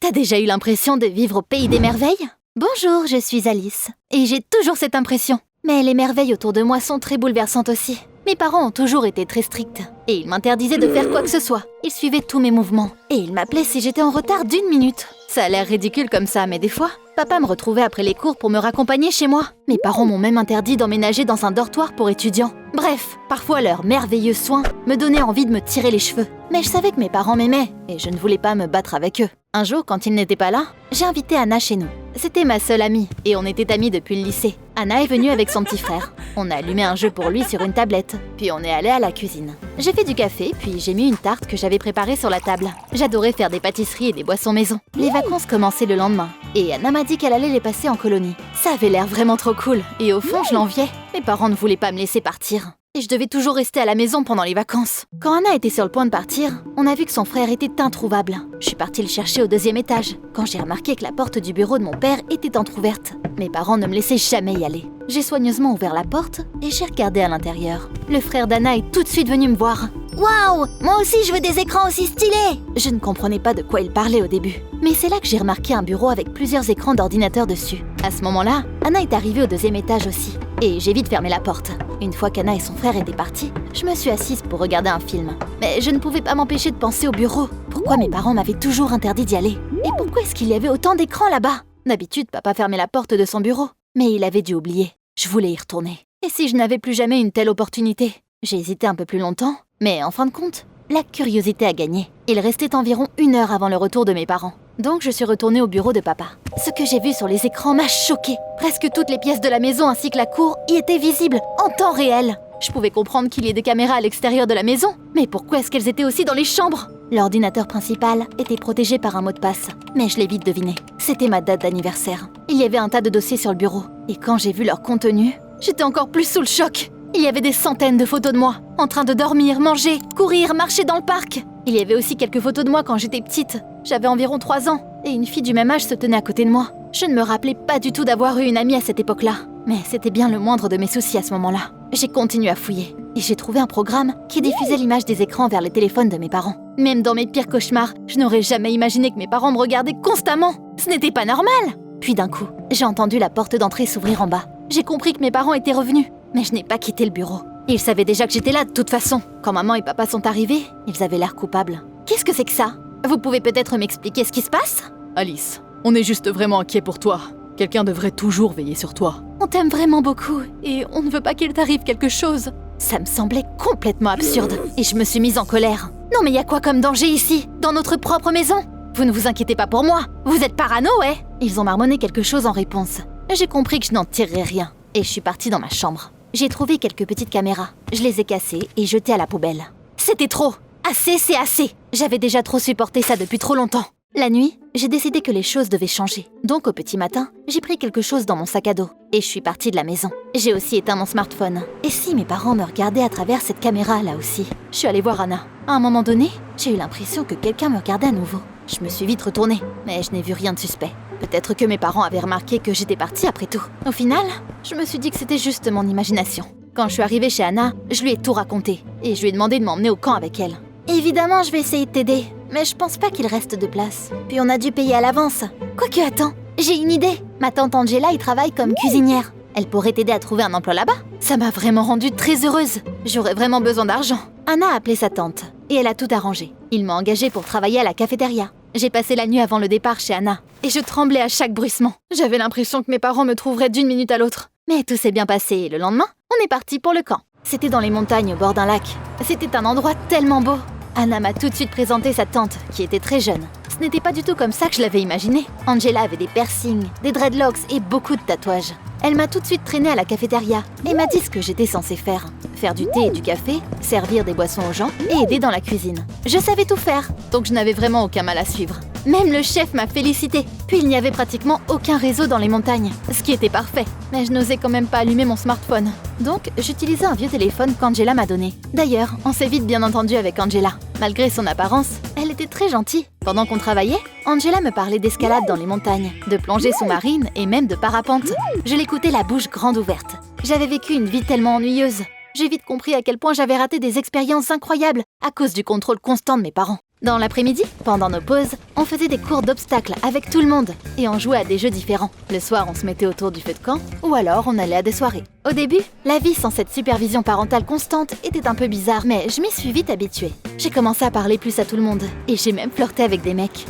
T'as déjà eu l'impression de vivre au pays des merveilles? Bonjour, je suis Alice. Et j'ai toujours cette impression. Mais les merveilles autour de moi sont très bouleversantes aussi. Mes parents ont toujours été très stricts. Et ils m'interdisaient de faire quoi que ce soit. Ils suivaient tous mes mouvements. Et ils m'appelaient si j'étais en retard d'1 minute. Ça a l'air ridicule comme ça, mais des fois, papa me retrouvait après les cours pour me raccompagner chez moi. Mes parents m'ont même interdit d'emménager dans un dortoir pour étudiants. Bref, parfois leurs merveilleux soins me donnaient envie de me tirer les cheveux. Mais je savais que mes parents m'aimaient, et je ne voulais pas me battre avec eux. Un jour, quand ils n'étaient pas là, j'ai invité Anna chez nous. C'était ma seule amie, et on était amis depuis le lycée. Anna est venue avec son petit frère. On a allumé un jeu pour lui sur une tablette, puis on est allé à la cuisine. J'ai fait du café, puis j'ai mis une tarte que j'avais préparée sur la table. J'adorais faire des pâtisseries et des boissons maison. Les vacances commençaient le lendemain, et Anna m'a dit qu'elle allait les passer en colonie. Ça avait l'air vraiment trop cool, et au fond, je l'enviais. Mes parents ne voulaient pas me laisser partir. Et je devais toujours rester à la maison pendant les vacances. Quand Anna était sur le point de partir, on a vu que son frère était introuvable. Je suis partie le chercher au 2e étage, quand j'ai remarqué que la porte du bureau de mon père était entrouverte. Mes parents ne me laissaient jamais y aller. J'ai soigneusement ouvert la porte et j'ai regardé à l'intérieur. Le frère d'Anna est tout de suite venu me voir. Waouh, moi aussi je veux des écrans aussi stylés! Je ne comprenais pas de quoi il parlait au début. Mais c'est là que j'ai remarqué un bureau avec plusieurs écrans d'ordinateur dessus. À ce moment-là, Anna est arrivée au 2e étage aussi. Et j'ai vite fermé la porte. Une fois qu'Anna et son frère étaient partis, je me suis assise pour regarder un film. Mais je ne pouvais pas m'empêcher de penser au bureau. Pourquoi mes parents m'avaient toujours interdit d'y aller? Et pourquoi est-ce qu'il y avait autant d'écrans là-bas? D'habitude, papa fermait la porte de son bureau. Mais il avait dû oublier. Je voulais y retourner. Et si je n'avais plus jamais une telle opportunité? J'ai hésité un peu plus longtemps, mais en fin de compte, la curiosité a gagné. Il restait environ 1 heure avant le retour de mes parents. Donc je suis retournée au bureau de papa. Ce que j'ai vu sur les écrans m'a choquée. Presque toutes les pièces de la maison ainsi que la cour y étaient visibles, en temps réel. Je pouvais comprendre qu'il y ait des caméras à l'extérieur de la maison, mais pourquoi est-ce qu'elles étaient aussi dans les chambres? L'ordinateur principal était protégé par un mot de passe, mais je l'ai vite deviné. C'était ma date d'anniversaire. Il y avait un tas de dossiers sur le bureau, et quand j'ai vu leur contenu, j'étais encore plus sous le choc. Il y avait des centaines de photos de moi, en train de dormir, manger, courir, marcher dans le parc. Il y avait aussi quelques photos de moi quand j'étais petite. J'avais environ 3 ans, et une fille du même âge se tenait à côté de moi. Je ne me rappelais pas du tout d'avoir eu une amie à cette époque-là. Mais c'était bien le moindre de mes soucis à ce moment-là. J'ai continué à fouiller, et j'ai trouvé un programme qui diffusait l'image des écrans vers les téléphones de mes parents. Même dans mes pires cauchemars, je n'aurais jamais imaginé que mes parents me regardaient constamment. Ce n'était pas normal. Puis d'un coup, j'ai entendu la porte d'entrée s'ouvrir en bas. J'ai compris que mes parents étaient revenus, mais je n'ai pas quitté le bureau. Ils savaient déjà que j'étais là de toute façon. Quand maman et papa sont arrivés, ils avaient l'air coupables. Qu'est-ce que c'est que ça? Vous pouvez peut-être m'expliquer ce qui se passe? Alice, on est juste vraiment inquiet pour toi. Quelqu'un devrait toujours veiller sur toi. On t'aime vraiment beaucoup, et on ne veut pas qu'il t'arrive quelque chose. Ça me semblait complètement absurde, et je me suis mise en colère. Non mais y a quoi comme danger ici, dans notre propre maison? Vous ne vous inquiétez pas pour moi, vous êtes parano, ouais? Ils ont marmonné quelque chose en réponse. J'ai compris que je n'en tirerais rien, et je suis partie dans ma chambre. J'ai trouvé quelques petites caméras, je les ai cassées et jetées à la poubelle. C'était trop! Assez, c'est assez! J'avais déjà trop supporté ça depuis trop longtemps. La nuit, j'ai décidé que les choses devaient changer. Donc au petit matin, j'ai pris quelque chose dans mon sac à dos et je suis partie de la maison. J'ai aussi éteint mon smartphone. Et si mes parents me regardaient à travers cette caméra là aussi? Je suis allée voir Anna. À un moment donné, j'ai eu l'impression que quelqu'un me regardait à nouveau. Je me suis vite retournée, mais je n'ai vu rien de suspect. Peut-être que mes parents avaient remarqué que j'étais partie après tout. Au final, je me suis dit que c'était juste mon imagination. Quand je suis arrivée chez Anna, je lui ai tout raconté et je lui ai demandé de m'emmener au camp avec elle. Évidemment, je vais essayer de t'aider, mais je pense pas qu'il reste de place. Puis on a dû payer à l'avance. Quoique, attends, j'ai une idée. Ma tante Angela y travaille comme cuisinière. Elle pourrait t'aider à trouver un emploi là-bas. Ça m'a vraiment rendue très heureuse. J'aurais vraiment besoin d'argent. Anna a appelé sa tante et elle a tout arrangé. Il m'a engagée pour travailler à la cafétéria. J'ai passé la nuit avant le départ chez Anna et je tremblais à chaque bruissement. J'avais l'impression que mes parents me trouveraient d'une minute à l'autre. Mais tout s'est bien passé et le lendemain, on est parti pour le camp. C'était dans les montagnes au bord d'un lac. C'était un endroit tellement beau. Anna m'a tout de suite présenté sa tante, qui était très jeune. Ce n'était pas du tout comme ça que je l'avais imaginé. Angela avait des piercings, des dreadlocks et beaucoup de tatouages. Elle m'a tout de suite traînée à la cafétéria et m'a dit ce que j'étais censée faire. Faire du thé et du café, servir des boissons aux gens et aider dans la cuisine. Je savais tout faire, donc je n'avais vraiment aucun mal à suivre. Même le chef m'a félicité. Puis il n'y avait pratiquement aucun réseau dans les montagnes, ce qui était parfait. Mais je n'osais quand même pas allumer mon smartphone. Donc j'utilisais un vieux téléphone qu'Angela m'a donné. D'ailleurs, on s'est vite bien entendu avec Angela. Malgré son apparence, elle était très gentille. Pendant qu'on travaillait, Angela me parlait d'escalade dans les montagnes, de plongée sous-marine et même de parapente. Je l'écoutais la bouche grande ouverte. J'avais vécu une vie tellement ennuyeuse. J'ai vite compris à quel point j'avais raté des expériences incroyables à cause du contrôle constant de mes parents. Dans l'après-midi, pendant nos pauses, on faisait des cours d'obstacles avec tout le monde et on jouait à des jeux différents. Le soir, on se mettait autour du feu de camp ou alors on allait à des soirées. Au début, la vie sans cette supervision parentale constante était un peu bizarre, mais je m'y suis vite habituée. J'ai commencé à parler plus à tout le monde et j'ai même flirté avec des mecs.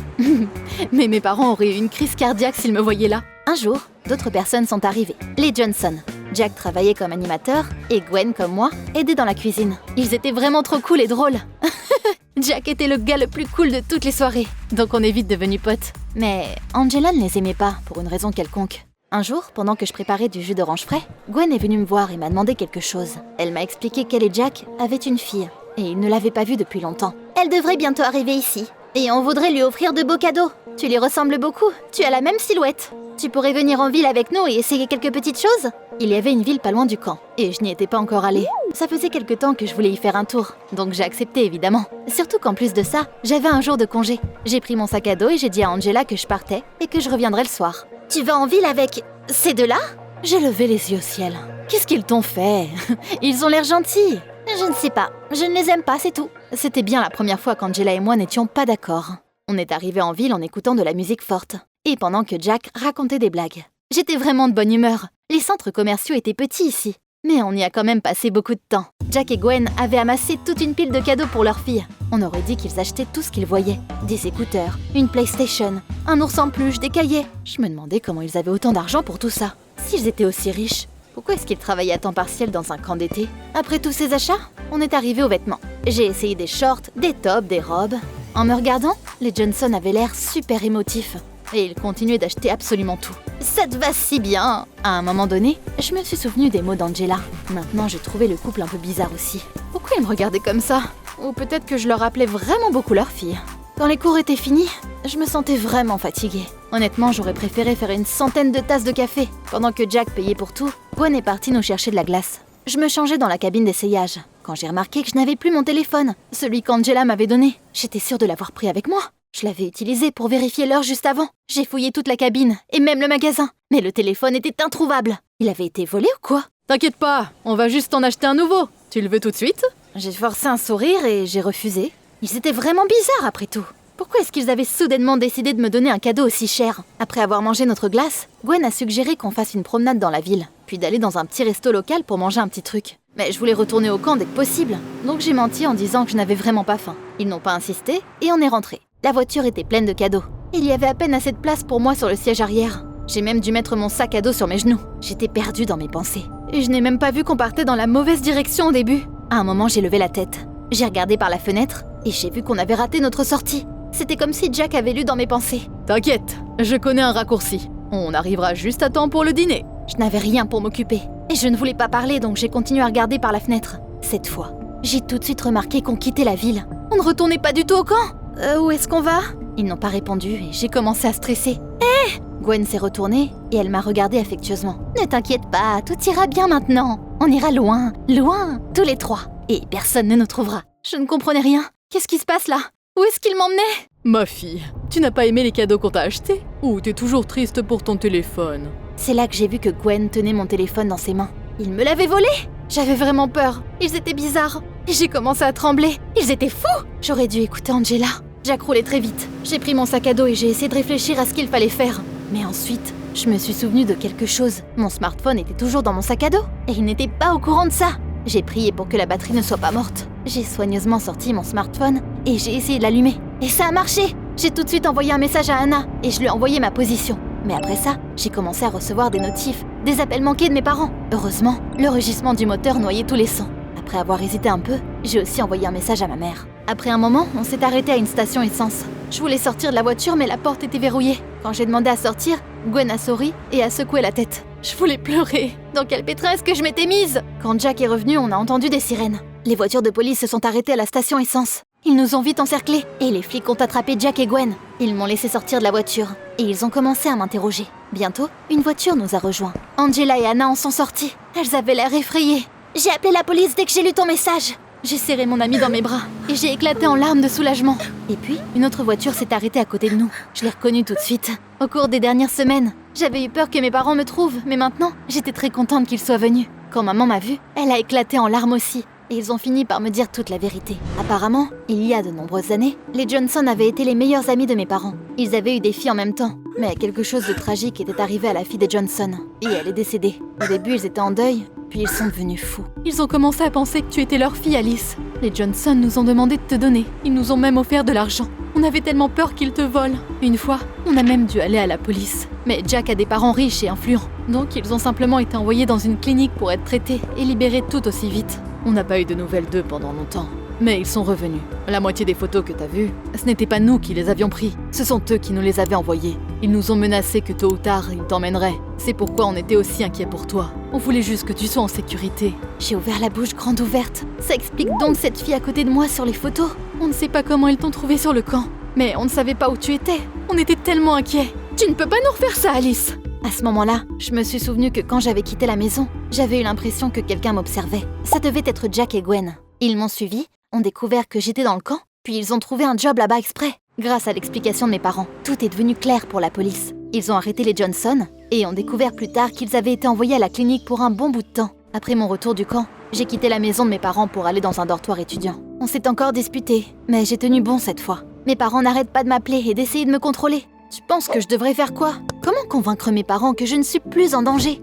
Mais mes parents auraient eu une crise cardiaque s'ils me voyaient là. Un jour, d'autres personnes sont arrivées. Les Johnson. Jack travaillait comme animateur et Gwen, comme moi, aidait dans la cuisine. Ils étaient vraiment trop cool et drôles. Jack était le gars le plus cool de toutes les soirées, donc on est vite devenus potes. Mais Angela ne les aimait pas, pour une raison quelconque. Un jour, pendant que je préparais du jus d'orange frais, Gwen est venue me voir et m'a demandé quelque chose. Elle m'a expliqué qu'elle et Jack avaient une fille, et ils ne l'avaient pas vue depuis longtemps. Elle devrait bientôt arriver ici, et on voudrait lui offrir de beaux cadeaux. Tu lui ressembles beaucoup, tu as la même silhouette. Tu pourrais venir en ville avec nous et essayer quelques petites choses? Il y avait une ville pas loin du camp, et je n'y étais pas encore allée. Ça faisait quelque temps que je voulais y faire un tour, donc j'ai accepté évidemment. Surtout qu'en plus de ça, j'avais un jour de congé. J'ai pris mon sac à dos et j'ai dit à Angela que je partais et que je reviendrais le soir. Tu vas en ville avec ces deux-là? J'ai levé les yeux au ciel. Qu'est-ce qu'ils t'ont fait? Ils ont l'air gentils. Je ne sais pas, je ne les aime pas, c'est tout. C'était bien la première fois qu'Angela et moi n'étions pas d'accord. On est arrivés en ville en écoutant de la musique forte, et pendant que Jack racontait des blagues. J'étais vraiment de bonne humeur. Les centres commerciaux étaient petits ici, mais on y a quand même passé beaucoup de temps. Jack et Gwen avaient amassé toute une pile de cadeaux pour leur fille. On aurait dit qu'ils achetaient tout ce qu'ils voyaient. Des écouteurs, une PlayStation, un ours en peluche, des cahiers. Je me demandais comment ils avaient autant d'argent pour tout ça. S'ils étaient aussi riches, pourquoi est-ce qu'ils travaillaient à temps partiel dans un camp d'été? Après tous ces achats, on est arrivé aux vêtements. J'ai essayé des shorts, des tops, des robes. En me regardant, les Johnson avaient l'air super émotifs. Et ils continuaient d'acheter absolument tout. Ça te va si bien! À un moment donné, je me suis souvenu des mots d'Angela. Maintenant, j'ai trouvé le couple un peu bizarre aussi. Pourquoi ils me regardaient comme ça? Ou peut-être que je leur rappelais vraiment beaucoup leur fille. Quand les cours étaient finis, je me sentais vraiment fatiguée. Honnêtement, j'aurais préféré faire une centaine de tasses de café. Pendant que Jack payait pour tout, Gwen est partie nous chercher de la glace. Je me changeais dans la cabine d'essayage, quand j'ai remarqué que je n'avais plus mon téléphone, celui qu'Angela m'avait donné. J'étais sûre de l'avoir pris avec moi. Je l'avais utilisé pour vérifier l'heure juste avant. J'ai fouillé toute la cabine, et même le magasin. Mais le téléphone était introuvable. Il avait été volé ou quoi? T'inquiète pas, on va juste en acheter un nouveau. Tu le veux tout de suite? J'ai forcé un sourire et j'ai refusé. Ils étaient vraiment bizarres après tout. Pourquoi est-ce qu'ils avaient soudainement décidé de me donner un cadeau aussi cher? Après avoir mangé notre glace, Gwen a suggéré qu'on fasse une promenade dans la ville, puis d'aller dans un petit resto local pour manger un petit truc. Mais je voulais retourner au camp dès que possible, donc j'ai menti en disant que je n'avais vraiment pas faim. Ils n'ont pas insisté et on est rentré. La voiture était pleine de cadeaux. Il y avait à peine assez de place pour moi sur le siège arrière. J'ai même dû mettre mon sac à dos sur mes genoux. J'étais perdue dans mes pensées. Et je n'ai même pas vu qu'on partait dans la mauvaise direction au début. À un moment, j'ai levé la tête. J'ai regardé par la fenêtre et j'ai vu qu'on avait raté notre sortie. C'était comme si Jack avait lu dans mes pensées. T'inquiète, je connais un raccourci. On arrivera juste à temps pour le dîner. Je n'avais rien pour m'occuper. Et je ne voulais pas parler, donc j'ai continué à regarder par la fenêtre. Cette fois, j'ai tout de suite remarqué qu'on quittait la ville. On ne retournait pas du tout au camp. Où est-ce qu'on va? Ils n'ont pas répondu et j'ai commencé à stresser. Gwen s'est retournée et elle m'a regardée affectueusement. Ne t'inquiète pas, tout ira bien maintenant. On ira loin, loin, tous les trois. Et personne ne nous trouvera. Je ne comprenais rien. Qu'est-ce qui se passe là? Où est-ce qu'il m'emmenait? Ma fille, tu n'as pas aimé les cadeaux qu'on t'a achetés? Ou t'es toujours triste pour ton téléphone? C'est là que j'ai vu que Gwen tenait mon téléphone dans ses mains. Il me l'avait volé! J'avais vraiment peur. Ils étaient bizarres. Et j'ai commencé à trembler. Ils étaient fous! J'aurais dû écouter Angela. Jack roulait très vite. J'ai pris mon sac à dos et j'ai essayé de réfléchir à ce qu'il fallait faire. Mais ensuite, je me suis souvenu de quelque chose. Mon smartphone était toujours dans mon sac à dos. Et il n'était pas au courant de ça. J'ai prié pour que la batterie ne soit pas morte. J'ai soigneusement sorti mon smartphone et j'ai essayé de l'allumer. Et ça a marché! J'ai tout de suite envoyé un message à Anna et je lui ai envoyé ma position. Mais après ça, j'ai commencé à recevoir des notifs, des appels manqués de mes parents. Heureusement, le rugissement du moteur noyait tous les sons. Après avoir hésité un peu, j'ai aussi envoyé un message à ma mère. Après un moment, on s'est arrêté à une station essence. Je voulais sortir de la voiture mais la porte était verrouillée. Quand j'ai demandé à sortir, Gwen a souri et a secoué la tête. Je voulais pleurer. Dans quel pétrin est-ce que je m'étais mise? Quand Jack est revenu, on a entendu des sirènes. Les voitures de police se sont arrêtées à la station essence. Ils nous ont vite encerclés et les flics ont attrapé Jack et Gwen. Ils m'ont laissé sortir de la voiture et ils ont commencé à m'interroger. Bientôt, une voiture nous a rejoints. Angela et Anna en sont sorties. Elles avaient l'air effrayées. J'ai appelé la police dès que j'ai lu ton message. J'ai serré mon ami dans mes bras et j'ai éclaté en larmes de soulagement. Et puis, une autre voiture s'est arrêtée à côté de nous. Je l'ai reconnue tout de suite. Au cours des dernières semaines, j'avais eu peur que mes parents me trouvent, mais maintenant, j'étais très contente qu'ils soient venus. Quand maman m'a vue, elle a éclaté en larmes aussi. et ils ont fini par me dire toute la vérité. Apparemment, il y a de nombreuses années, les Johnson avaient été les meilleurs amis de mes parents. Ils avaient eu des filles en même temps, mais quelque chose de tragique était arrivé à la fille des Johnson, et elle est décédée. Au début, ils étaient en deuil, puis ils sont devenus fous. Ils ont commencé à penser que tu étais leur fille, Alice. Les Johnson nous ont demandé de te donner. Ils nous ont même offert de l'argent. On avait tellement peur qu'ils te volent. Une fois, on a même dû aller à la police. Mais Jack a des parents riches et influents. Donc ils ont simplement été envoyés dans une clinique pour être traités et libérés tout aussi vite. On n'a pas eu de nouvelles d'eux pendant longtemps. Mais ils sont revenus. La moitié des photos que t'as vues, ce n'était pas nous qui les avions pris. Ce sont eux qui nous les avaient envoyées. Ils nous ont menacé que tôt ou tard, ils t'emmèneraient. C'est pourquoi on était aussi inquiets pour toi. On voulait juste que tu sois en sécurité. J'ai ouvert la bouche grande ouverte. Ça explique donc cette fille à côté de moi sur les photos. On ne sait pas comment ils t'ont trouvé sur le camp. Mais on ne savait pas où tu étais. On était tellement inquiets. Tu ne peux pas nous refaire ça, Alice. À ce moment-là, je me suis souvenu que quand j'avais quitté la maison, j'avais eu l'impression que quelqu'un m'observait. Ça devait être Jack et Gwen. Ils m'ont suivi, ont découvert que j'étais dans le camp, puis ils ont trouvé un job là-bas exprès. Grâce à l'explication de mes parents, tout est devenu clair pour la police. Ils ont arrêté les Johnson et ont découvert plus tard qu'ils avaient été envoyés à la clinique pour un bon bout de temps. Après mon retour du camp, j'ai quitté la maison de mes parents pour aller dans un dortoir étudiant. On s'est encore disputé, mais j'ai tenu bon cette fois. Mes parents n'arrêtent pas de m'appeler et d'essayer de me contrôler. Tu penses que je devrais faire quoi? Comment convaincre mes parents que je ne suis plus en danger?